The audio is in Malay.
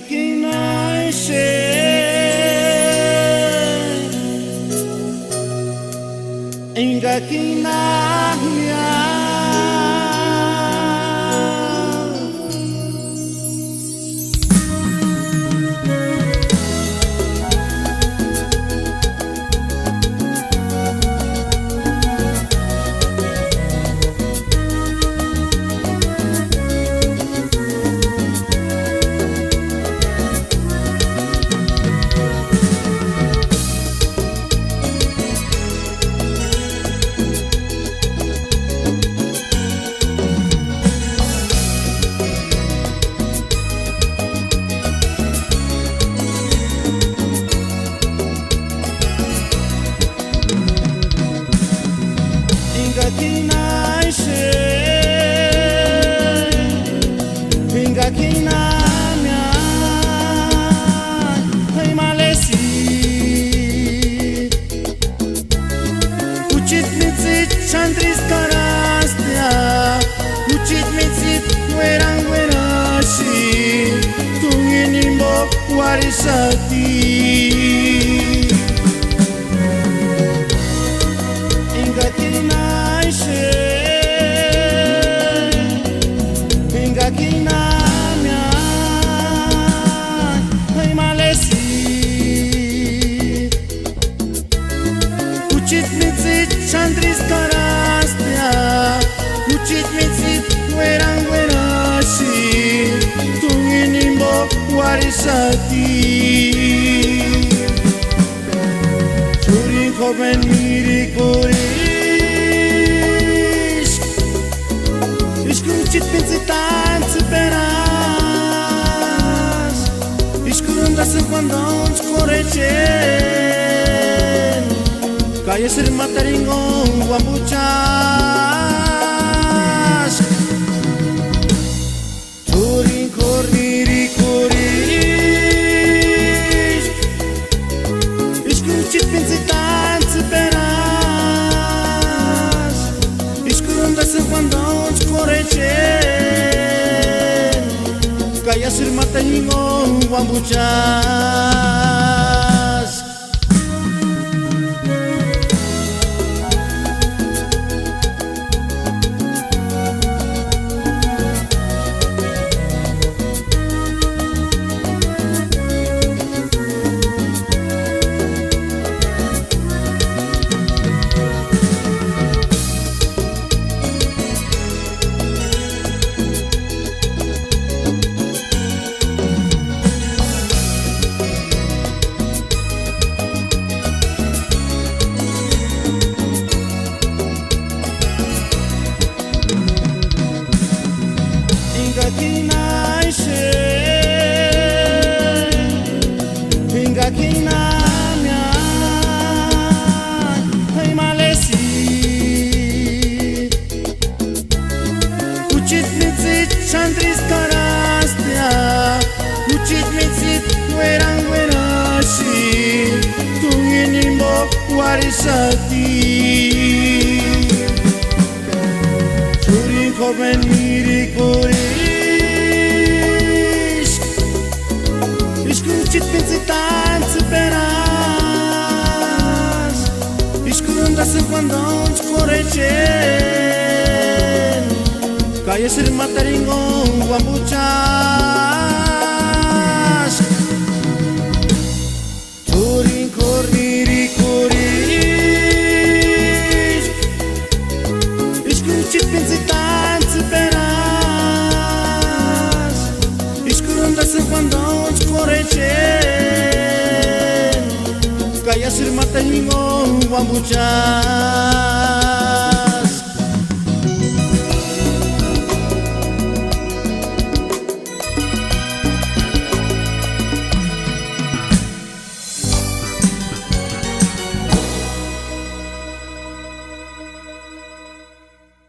kinaiše Inga kinahnya Hingga kinanya Hai Malesi Ucit mitsit chantris karastia Ucit mitsit werang werashi Tunginimbo warisati Hingga kinaiše Hingga kinanya Hai Malesi Ucit mitsit chantris karastia Ucit mitsit werang werashi Tunginimbo warisati Curi koben miri koris Ucit mitzitan superas Iscurunda se cuando uns correcen Calle ser mataringon guambuchas Turin corniri coris Iscucit mitzitan superas Iscurunda se cuando uns correcen Kaya sir mataingon wambuchas Hingga kinaiše Hingga kinanya Hai Malesi Ucit mitsit chantris karastia Ucit mitsit werang werashi Tunginimbo warisati Curi koben miri koris Iscucit mitzitan superas Iscurunda se cuando uns correcen Calle ser mataringon guambuchas Turin corniri coris Iscucit mitzitan superas Iscurunda se cuando uns correcen Kaya sir mataingon guambuchas